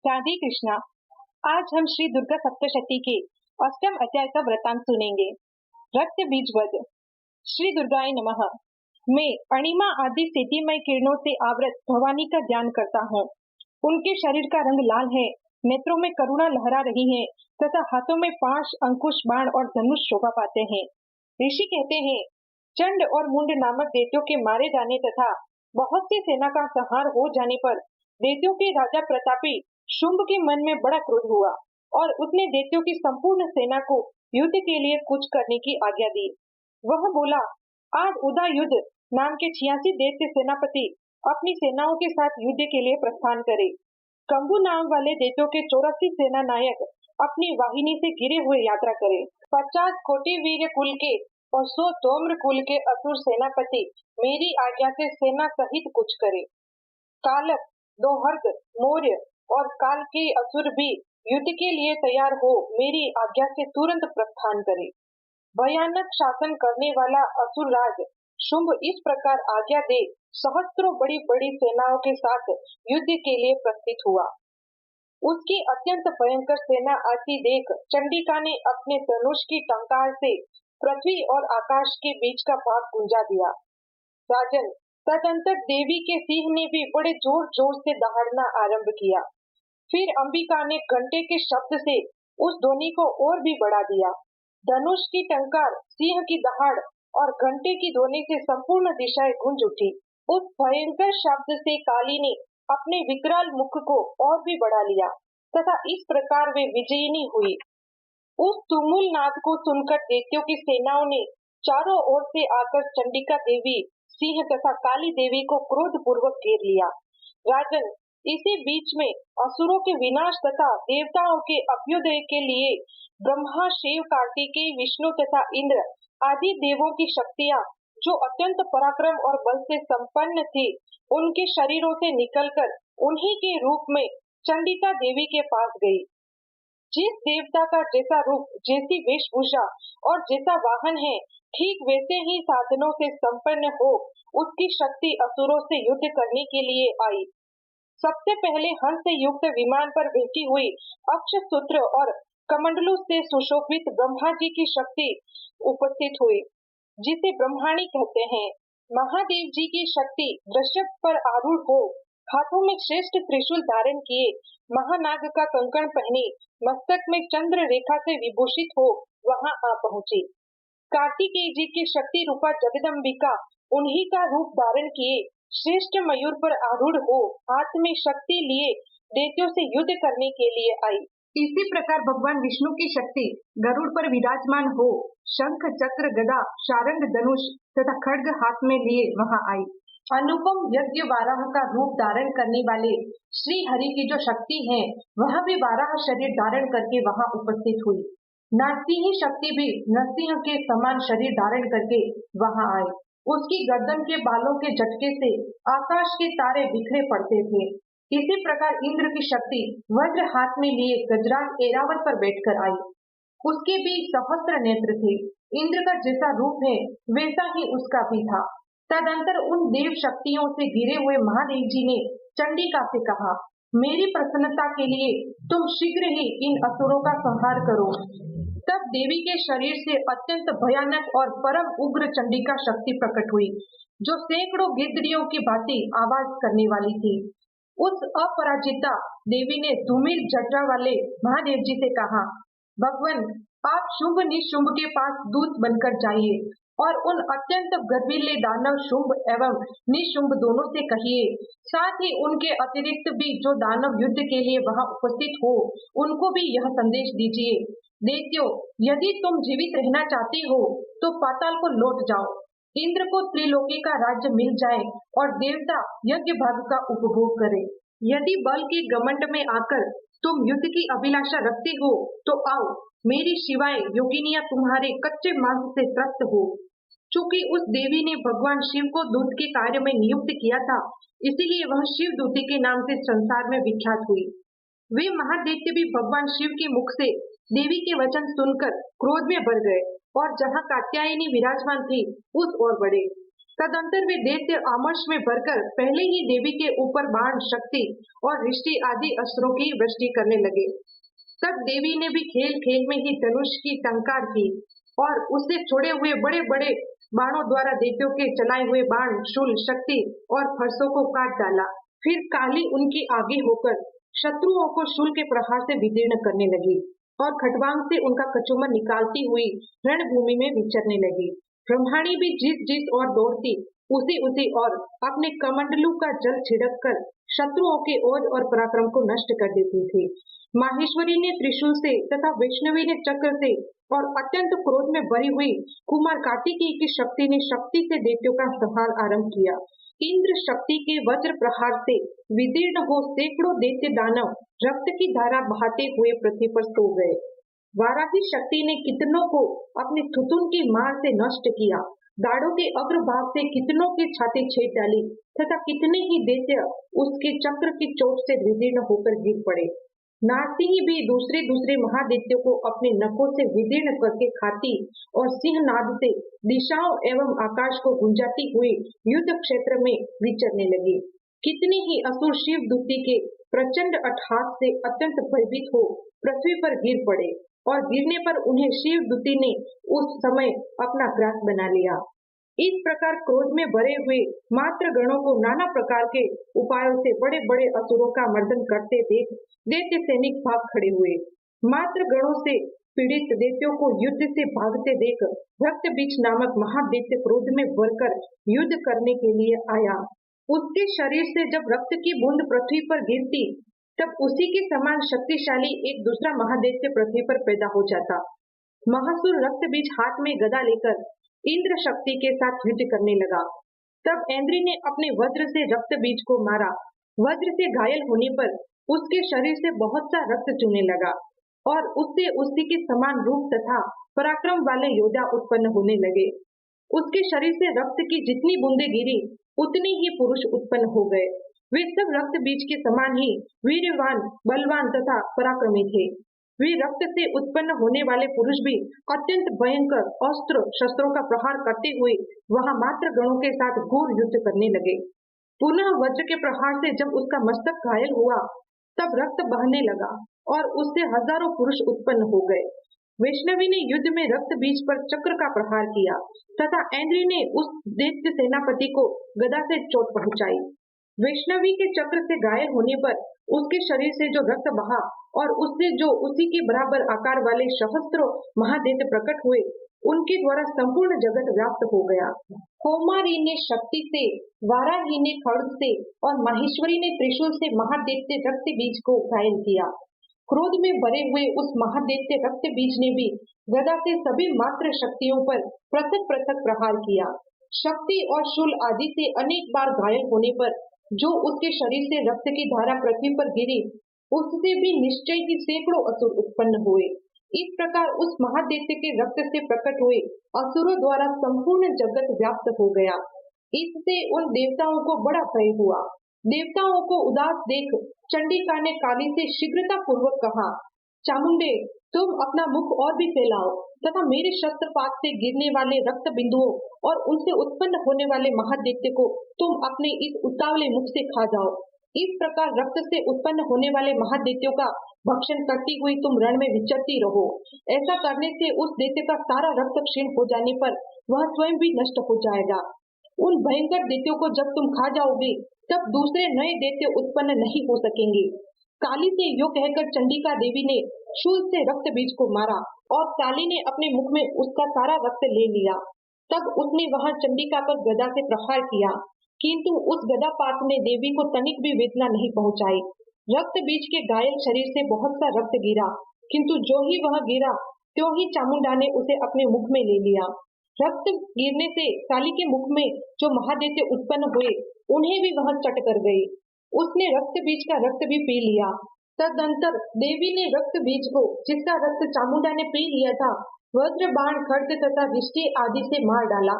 राधे कृष्णा। आज हम श्री दुर्गा सप्तशती के अष्टम अध्याय का वृतांत सुनेंगे। रक्त बीज वध। श्री दुर्गाय नमः। मैं अणिमा आदि सिद्धिमय किरणों से आवृत भवानी का ध्यान करता हूँ। उनके शरीर का रंग लाल है, नेत्रों में करुणा लहरा रही है तथा हाथों में पाश, अंकुश, बाण और धनुष शोभा पाते हैं। ऋषि कहते हैं, चंड और मुंड नामक दैत्यों के मारे जाने तथा बहुत सी सेना का संहार हो जाने पर दैत्यों के राजा प्रतापी शुंभ के मन में बड़ा क्रोध हुआ और उसने दैत्यों की संपूर्ण सेना को युद्ध के लिए कूच करने की आज्ञा दी। वह बोला, आज उदयुद्ध नाम के 86 दैत्य सेनापति अपनी सेनाओं के साथ युद्ध के लिए प्रस्थान करे। कंबु नाम वाले दैत्यों के 84 सेना नायक अपनी वाहिनी से घिरे हुए यात्रा करे। 50 कोटि वीर कुल के और 100 तोम्र कुल के असुर सेनापति मेरी आज्ञा से सेना सहित कूच करे। कालक, दोहर्ग, मौर्य और काल के असुर भी युद्ध के लिए तैयार हो मेरी आज्ञा से तुरंत प्रस्थान करे। भयानक शासन करने वाला असुर राज शुंभ इस प्रकार आज्ञा दे सहस्त्रों बड़ी बड़ी सेनाओं के साथ युद्ध के लिए प्रस्थित हुआ। उसकी अत्यंत भयंकर सेना आती देख चंडिका ने अपने धनुष की टंकार से पृथ्वी और आकाश के बीच का भाग गुंजा दिया। राजन, तदंतर देवी के सिंह ने भी बड़े जोर जोर से दहाड़ना आरंभ किया। फिर अंबिका ने घंटे के शब्द से उस ध्वनि को और भी बढ़ा दिया। धनुष की टंकार, सिंह की दहाड़ और घंटे की ध्वनि से संपूर्ण दिशाएं गूंज उठी। उस भयंकर शब्द से काली ने अपने विकराल मुख को और भी बढ़ा लिया तथा इस प्रकार वे विजयिनी हुई। उस तुमुल नाद को सुनकर दैत्यों की सेनाओं ने चारों ओर से आकर चंडिका देवी, सिंह तथा काली देवी को क्रोध पूर्वक घेर लिया। राजन, इसी बीच में असुरों के विनाश तथा देवताओं के अभ्युदय के लिए ब्रह्मा, शिव, कार्तिकेय, विष्णु तथा इंद्र आदि देवों की शक्तियां जो अत्यंत पराक्रम और बल से संपन्न थी, उनके शरीरों से निकलकर उन्हीं के रूप में चंडिका देवी के पास गई। जिस देवता का जैसा रूप, जैसी वेशभूषा और जैसा वाहन है, ठीक वैसे ही साधनों से संपन्न हो उसकी शक्ति असुरों से युद्ध करने के लिए आई। सबसे पहले हंस से युक्त विमान पर बैठी हुई अक्षसूत्र और कमंडलू से सुशोभित ब्रह्मा जी की शक्ति उपस्थित हुई, जिसे ब्रह्माणी कहते हैं। महादेव जी की शक्ति वृषभ पर आरूढ़ हो, हाथों में श्रेष्ठ त्रिशूल धारण किए, महानाग का कंकण पहने, मस्तक में चंद्र रेखा से विभूषित हो वहां आ पहुंची। कार्तिकेय जी की शक्ति रूपा जगदम्बिका उन्हीं का रूप धारण किए श्रेष्ठ मयूर पर आरूढ़ हो हाथ में शक्ति लिए दैत्यों से युद्ध करने के लिए आई। इसी प्रकार भगवान विष्णु की शक्ति गरुड़ पर विराजमान हो शंख, चक्र, गदा, शारंग, धनुष तथा खड्ग हाथ में लिए वहां आई। अनुपम यज्ञ वाराह का रूप धारण करने वाले श्री हरि की जो शक्ति है, वह भी वाराह शरीर धारण करके वहां उपस्थित हुई। नरसिंह शक्ति भी नरसिंह के समान शरीर धारण करके वहां आए। उसकी गर्दन के बालों के झटके से आकाश के तारे बिखरे पड़ते थे। इसी प्रकार इंद्र की शक्ति वज्र हाथ में लिए गजराज ऐरावत पर बैठकर आई। उसके भी सहस्त्र नेत्र थे। इंद्र का जैसा रूप है वैसा ही उसका भी था। तदंतर उन देव शक्तियों से घिरे हुए महादेव जी ने चंडिका से कहा, मेरी प्रसन्नता के लिए तुम शीघ्र ही इन असुरों का संहार करो। तब देवी के शरीर से अत्यंत भयानक और परम उग्र चंडिका शक्ति प्रकट हुई, जो सैकड़ों गिद्धियों की भांति आवाज करने वाली थी। उस अपराजिता देवी ने धूमिल जटा वाले महादेव जी से कहा, भगवान, आप शुंभ निशुंभ के पास दूत बनकर जाइए और उन अत्यंत गर्वीले दानव शुंभ एवं निशुंभ दोनों से कहिए, साथ ही उनके अतिरिक्त भी जो दानव युद्ध के लिए वहां उपस्थित हो, उनको भी यह संदेश दीजिए, दैत्यों, यदि तुम जीवित रहना चाहते हो तो पाताल को लौट जाओ। इंद्र को त्रिलोकी का राज्य मिल जाए और देवता यज्ञ भाग का उपभोग करे। यदि बल के घमंड में आकर तुम युद्ध की अभिलाषा रखते हो तो आओ, मेरी शिवाय योगिनियां तुम्हारे कच्चे मांस से त्रस्त हो। चूंकि उस देवी ने भगवान शिव को दूत के कार्य में नियुक्त किया था, इसीलिए वह शिव दूती के नाम से संसार में विख्यात हुई। वे महादैत्य भी भगवान शिव के मुख से देवी के वचन सुनकर क्रोध में भर गए और जहाँ कात्यायनी विराजमान थी उस ओर बढ़े। तदंतर वे दैत्य आमर्ष में भरकर पहले ही देवी के ऊपर बाण, शक्ति और रिष्टि आदि अस्त्रों की वृष्टि करने लगे। तब देवी ने भी खेल खेल में ही धनुष की टंकार की और उससे छोड़े हुए बड़े बड़े बाणों द्वारा दैत्यों के चलाए हुए बाण, शूल, शक्ति और फरसों को काट डाला। फिर काली उनकी आगे होकर शत्रुओं को शूल के प्रहार से विदीर्ण करने लगी और खटवांग से उनका कचूमर निकालती हुई रणभूमि में विचरने लगी। ब्रह्माणी भी जिस जिस और दौड़ती उसी और अपने कमंडलू का जल छिड़क कर शत्रुओं के ओज और पराक्रम को नष्ट कर देती थी। माहेश्वरी ने त्रिशूल से तथा वैष्णवी ने चक्र से और अत्यंत क्रोध में भरी हुई कुमार कार्तिकी की शक्ति ने शक्ति से दैत्यों का संहार आरंभ किया। इंद्र शक्ति के वज्र प्रहार से विदीर्ण हो सैकड़ों दैत्य दानव रक्त की धारा बहाते हुए पृथ्वी पर सो गए। वाराही शक्ति ने कितनों को अपने थुथुन की मार से नष्ट किया, दाढ़ों के अग्रभाग से कितनों की छाती छेद डाली तथा कितने ही दैत्य उसके चक्र की चोट से विदीर्ण होकर गिर पड़े। नारसिंह भी दूसरे महादैत्यों को अपने नखों से विदीर्ण करके खाती और सिंहनाद से दिशाओं एवं आकाश को गुंजाती हुई युद्ध क्षेत्र में विचरने लगी। कितने ही असुर शिव दूती के प्रचंड अट्टहास से अत्यंत भयभीत हो पृथ्वी पर गिर पड़े और गिरने पर उन्हें शिव दूती ने उस समय अपना ग्रास बना लिया। इस प्रकार क्रोध में भरे हुए मात्र गणों को नाना प्रकार के उपायों से बड़े बड़े असुरों का मर्दन करते देख दैत्य सैनिक भाग खड़े हुए। मात्र गणों से पीड़ित दैत्यों को युद्ध से भागते देख रक्तबीज नामक महादैत्य क्रोध में भरकर युद्ध करने के लिए आया। उसके शरीर से जब रक्त की बूंद पृथ्वी पर गिरती तब उसी के समान शक्तिशाली एक दूसरा महादैत्य पृथ्वी पर पैदा हो जाता। महासुर रक्तबीज हाथ में गदा लेकर इंद्र शक्ति के साथ युद्ध करने लगा। तब इंद्र ने अपने वज्र से रक्तबीज को मारा। वज्र से घायल होने पर उसके शरीर से बहुत सा रक्त चूने लगा और उससे उसी के समान रूप तथा पराक्रम वाले योद्धा उत्पन्न होने लगे। उसके शरीर से रक्त की जितनी बूंदें गिरी उतने ही पुरुष उत्पन्न हो गए। वे सब रक्त बीज के समान ही वीरवान, बलवान तथा पराक्रमी थे। वे रक्त से उत्पन्न होने वाले पुरुष भी अत्यंत भयंकर अस्त्र शस्त्रों का प्रहार करते हुए वहां मात्र गणों के साथ घोर युद्ध करने लगे। पुनः वज्र के प्रहार से जब उसका मस्तक घायल हुआ तब रक्त बहने लगा और उससे हजारों पुरुष उत्पन्न हो गए। वैष्णवी ने युद्ध में रक्त बीज पर चक्र का प्रहार किया तथा इंद्र ने उस दैत्य सेनापति को गदा से चोट पहुंचाई। वैष्णवी के चक्र से घायल होने पर उसके शरीर से जो रक्त बहा और उससे जो उसी के बराबर आकार वाले सहस्त्रों महादैत्य प्रकट हुए उनके द्वारा संपूर्ण जगत व्याप्त हो गया। कौमारी ने शक्ति से, वाराही ने खड्ग से और माहेश्वरी ने त्रिशूल से महादैत्य रक्त बीज को घायल किया। क्रोध में भरे हुए उस महादैत्य रक्त बीज ने भी गदा से सभी मात्र शक्तियों पर पृथक पृथक प्रहार किया। शक्ति और शूल आदि से अनेक बार घायल होने पर जो उसके शरीर से रक्त की धारा पृथ्वी पर गिरी उससे भी निश्चय ही सैकड़ों असुर उत्पन्न हुए। इस प्रकार उस महादैत्य के रक्त से प्रकट हुए असुरों द्वारा संपूर्ण जगत व्याप्त हो गया। इससे उन देवताओं को बड़ा भय हुआ। देवताओं को उदास देख चंडिका ने काली से शीघ्रता पूर्वक कहा, चामुंडे, तुम अपना मुख और भी फैलाओ तथा मेरे शस्त्रपात से गिरने वाले रक्त बिंदुओं और उनसे उत्पन्न होने वाले महादैत्य को तुम अपने इस उतावले मुख से खा जाओ। इस प्रकार रक्त से उत्पन्न होने वाले महादैत्यों का भक्षण करती हुई तुम रण में विचरती रहो। ऐसा करने से उस दैत्य का सारा रक्त क्षीण हो जाने पर वह स्वयं भी नष्ट हो जाएगा। उन भयंकर दैत्यों को जब तुम खा जाओगे तब दूसरे नए दैत्य उत्पन्न नहीं हो सकेंगे। काली से यो कहकर चंडिका देवी ने शूल से रक्त बीज को मारा और काली ने अपने मुख में उसका सारा रक्त ले लिया। तब उसने वहां चंडिका पर गदा से प्रहार किया, किंतु उस गदापात ने देवी को तनिक भी वेदना नहीं पहुंचाई। रक्त बीज के घायल शरीर से बहुत सा रक्त गिरा, किंतु जो ही वह गिरा त्यों ही चामुंडा ने उसे अपने मुख में ले लिया। रक्त गिरने से काली के मुख में जो महादैत्य उत्पन्न हुए उन्हें भी वह चट कर गई। उसने रक्त बीज का रक्त भी पी लिया। तदंतर देवी ने रक्त बीज को, जिसका रक्त चामुंडा ने पी लिया था, वज्र, बाण, खड्ग तथा रिष्टि आदि से मार डाला।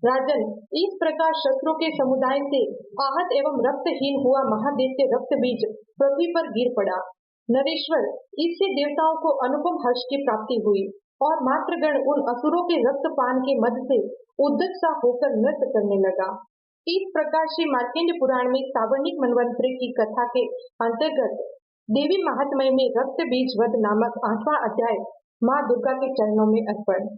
राजन, इस प्रकार शस्त्रों के समुदाय से आहत एवं रक्तहीन हुआ महादैत्य रक्त बीज पृथ्वी पर गिर पड़ा। नरेश्वर, इससे देवताओं को अनुपम हर्ष की प्राप्ति हुई। और मातृगण उन असुरों के रक्तपान के मद से उद्यत सा होकर नृत्य करने लगा। इस प्रकार श्री मार्कंडेय पुराण में सावर्णिक मनवंतरे की कथा के अंतर्गत देवी महात्म्य में रक्त बीज वध नामक 8वां अध्याय माँ दुर्गा के चरणों में अर्पण।